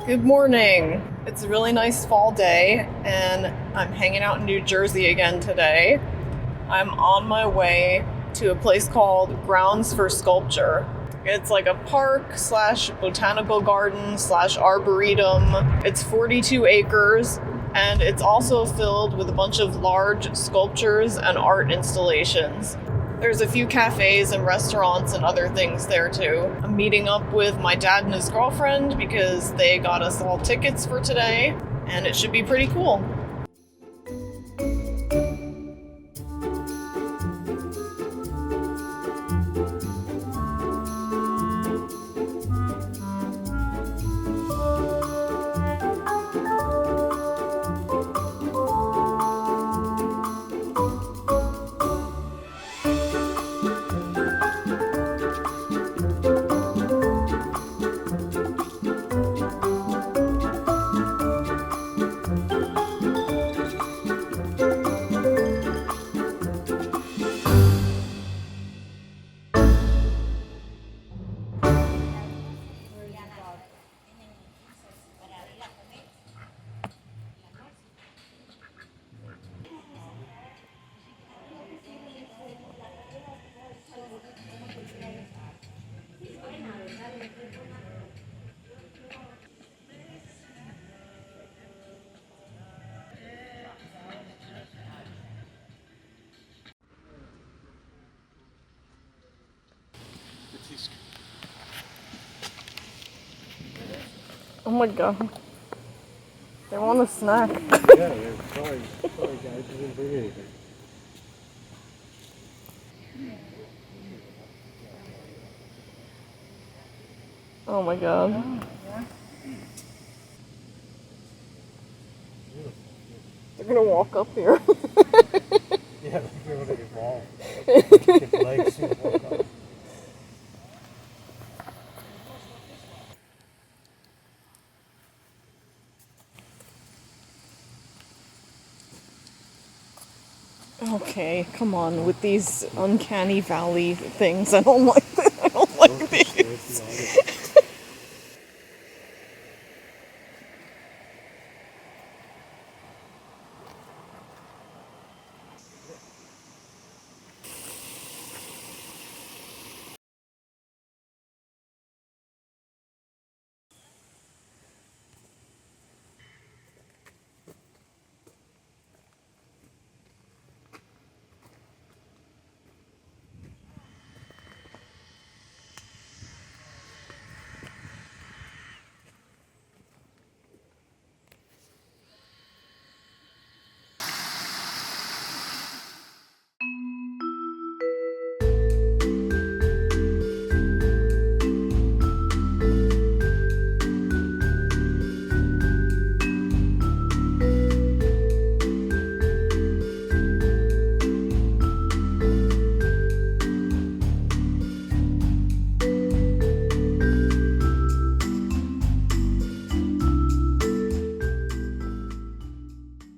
Good morning. It's a really nice fall day, and I'm hanging out in New Jersey again today. I'm on my way to a place called Grounds for Sculpture. It's like a park slash botanical garden slash arboretum. It's 42 acres, and it's also filled with a bunch of large sculptures and art installations. There's a few cafes and restaurants and other things there too. I'm meeting up with my dad and his girlfriend because they got us all tickets for today, and it should be pretty cool. Oh my god. They want a snack. Yeah, sorry guys, you didn't bring anything. Oh my god. They're gonna walk up here. Yeah, they're gonna get wrong. Get legs and walk up. Okay, come on with these uncanny valley things. I don't like this. I don't like these.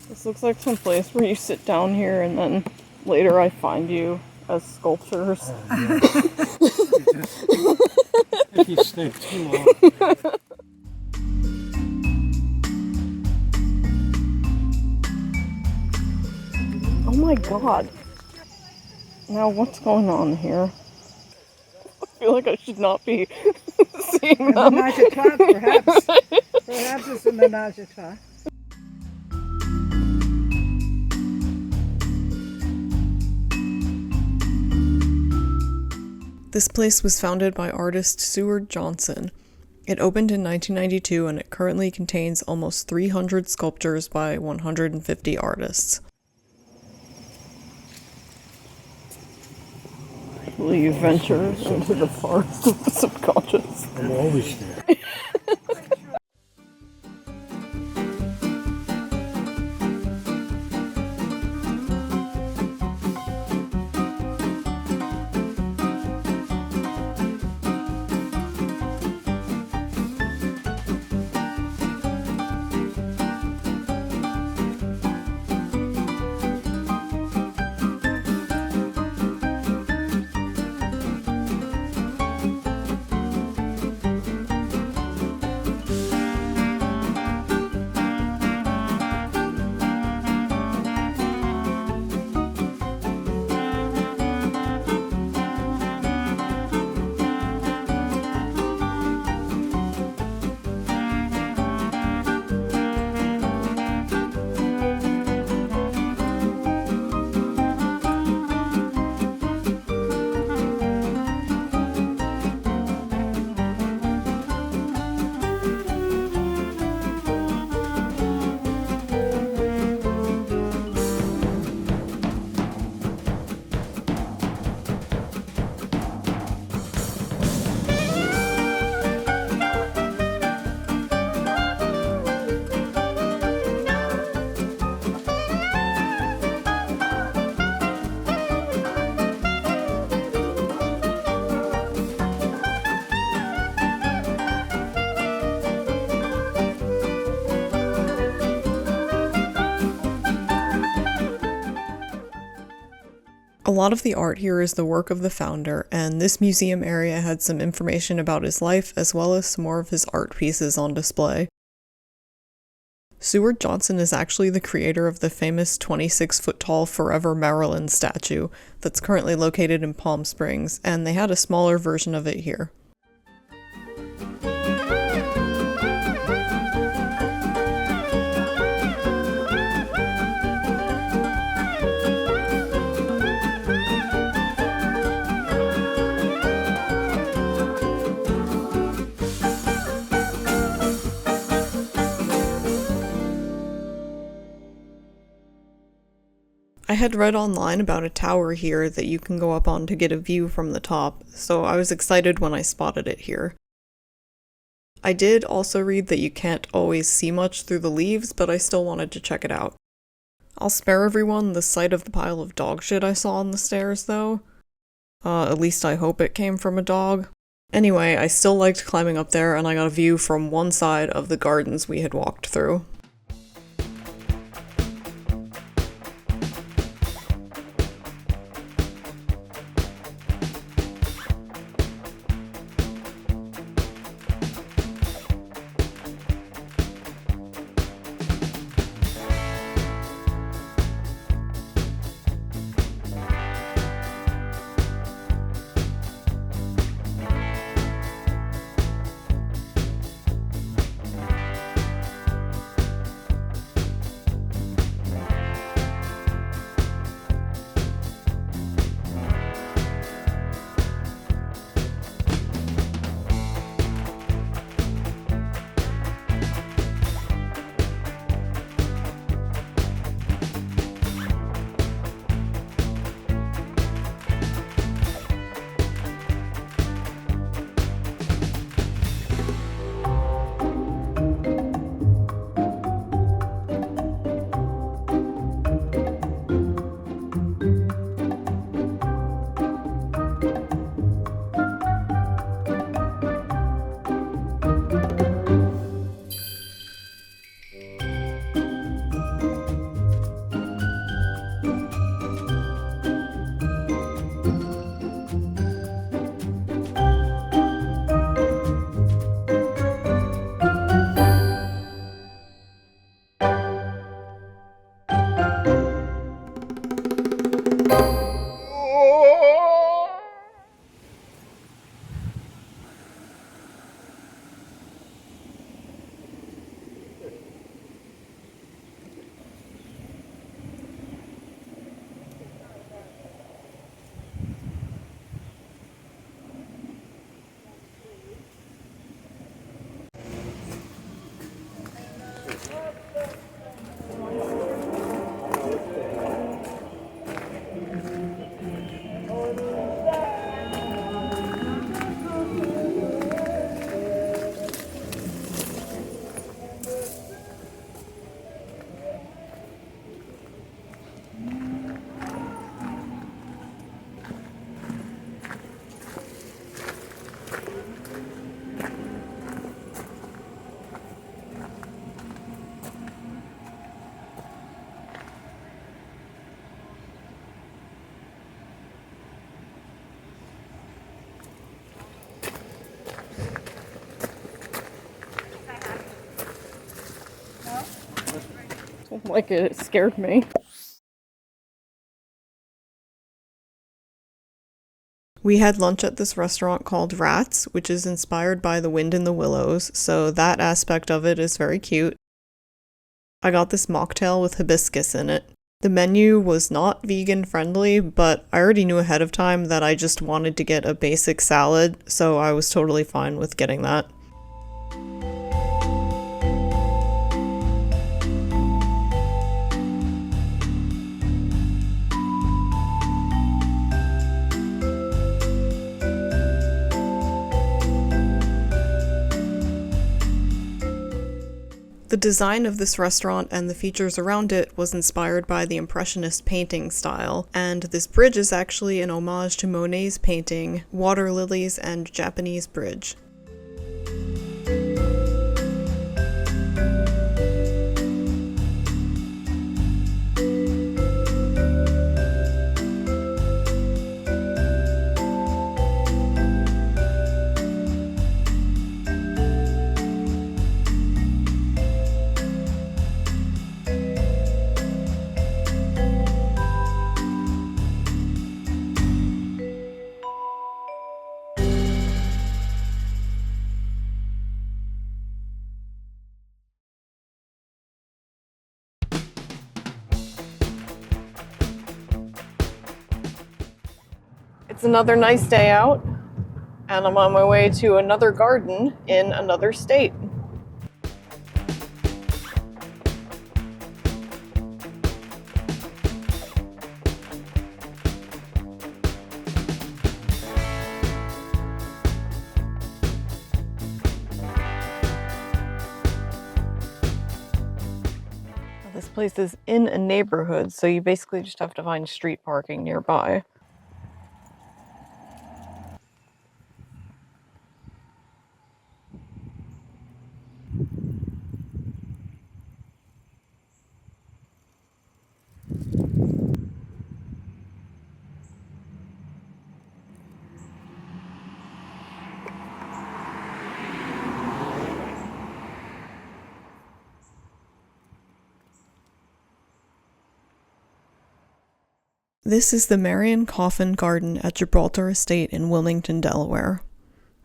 This looks like some place where you sit down here and then later I find you as sculptures. Oh, yeah. If you stay too long. Oh my god. Now what's going on here? I feel like I should not be seeing A them. menage a trois, perhaps. Perhaps it's a menage a trois. This place was founded by artist Seward Johnson. It opened in 1992 and it currently contains almost 300 sculptures by 150 artists. Will you venture into the forest of the subconscious? I'm always there. lot of the art here is the work of the founder, and this museum area had some information about his life as well as some more of his art pieces on display. Seward Johnson is actually the creator of the famous 26-foot-tall Forever Maryland statue that's currently located in Palm Springs, and they had a smaller version of it here. I had read online about a tower here that you can go up on to get a view from the top, so I was excited when I spotted it here. I did also read that you can't always see much through the leaves, but I still wanted to check it out. I'll spare everyone the sight of the pile of dog shit I saw on the stairs, though. At least I hope it came from a dog. Anyway, I still liked climbing up there, and I got a view from one side of the gardens we had walked through. Like it scared me. We had lunch at this restaurant called Rats, which is inspired by the wind in the willows, so that aspect of it is very cute. I got this mocktail with hibiscus in it. The menu was not vegan friendly, but I already knew ahead of time that I just wanted to get a basic salad, so I was totally fine with getting that. The design of this restaurant and the features around it was inspired by the Impressionist painting style, and this bridge is actually an homage to Monet's painting, Water Lilies and Japanese Bridge. another nice day out, and I'm on my way to another garden in another state. This place is in a neighborhood, so you basically just have to find street parking nearby. This is the Marion Coffin Garden at Gibraltar Estate in Wilmington, Delaware.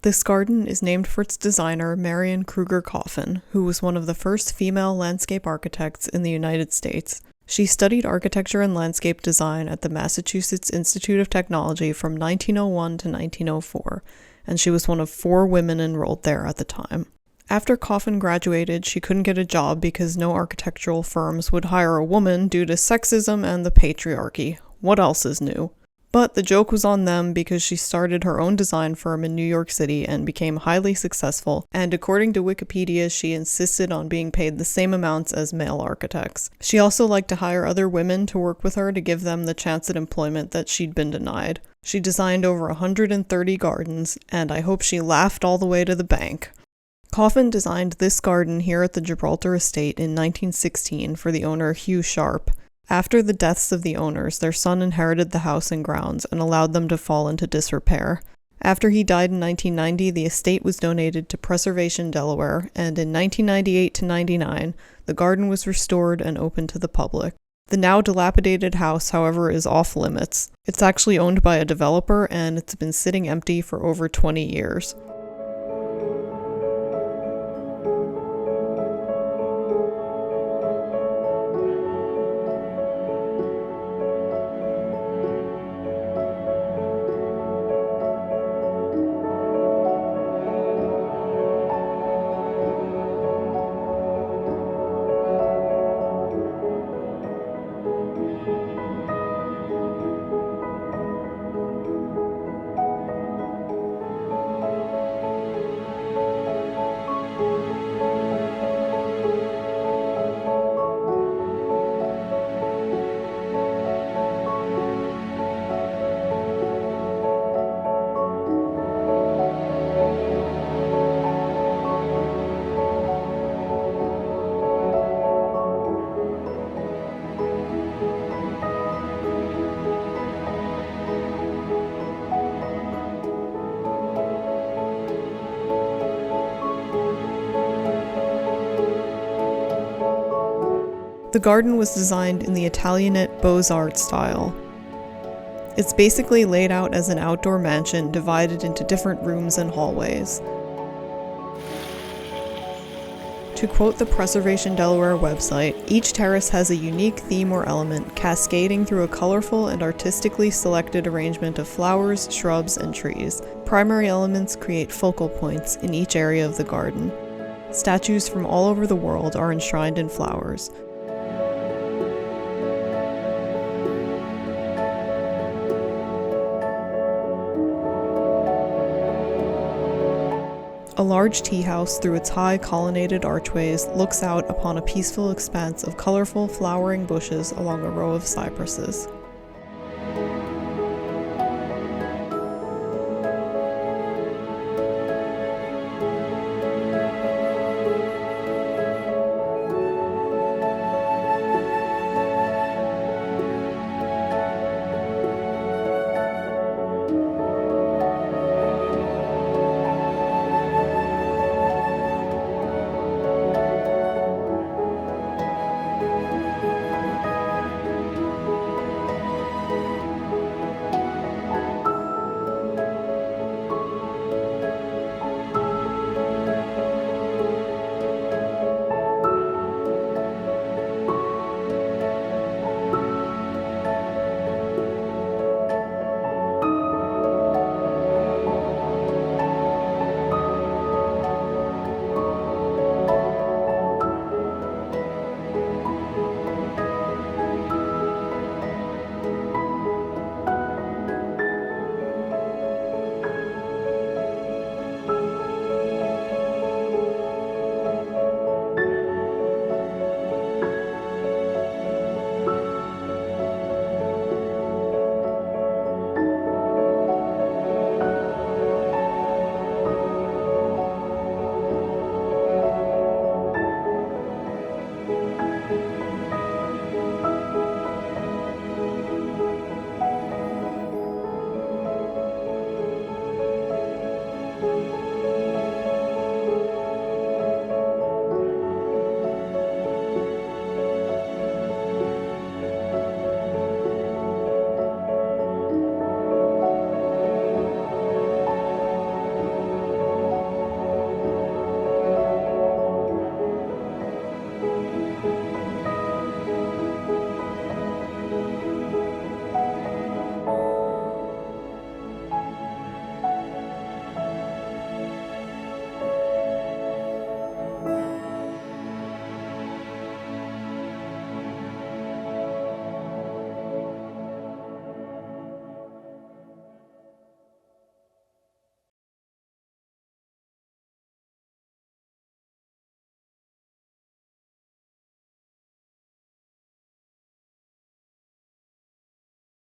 This garden is named for its designer, Marion Kruger Coffin, who was one of the first female landscape architects in the United States. She studied architecture and landscape design at the Massachusetts Institute of Technology from 1901 to 1904, and she was one of 4 women enrolled there at the time. After Coffin graduated, she couldn't get a job because no architectural firms would hire a woman due to sexism and the patriarchy. What else is new? But the joke was on them because she started her own design firm in New York City and became highly successful, and according to Wikipedia, she insisted on being paid the same amounts as male architects. She also liked to hire other women to work with her to give them the chance at employment that she'd been denied. She designed over 130 gardens, and I hope she laughed all the way to the bank. Coffin designed this garden here at the Gibraltar Estate in 1916 for the owner Hugh Sharp. After the deaths of the owners, their son inherited the house and grounds and allowed them to fall into disrepair. After he died in 1990, the estate was donated to Preservation Delaware, and in 1998 to 99, the garden was restored and opened to the public. The now dilapidated house, however, is off limits. It's actually owned by a developer, and it's been sitting empty for over 20 years. The garden was designed in the Italianate Beaux-Arts style. It's basically laid out as an outdoor mansion divided into different rooms and hallways. To quote the Preservation Delaware website, each terrace has a unique theme or element cascading through a colorful and artistically selected arrangement of flowers, shrubs, and trees. Primary elements create focal points in each area of the garden. Statues from all over the world are enshrined in flowers. A large tea house, through its high colonnaded archways, looks out upon a peaceful expanse of colorful flowering bushes along a row of cypresses.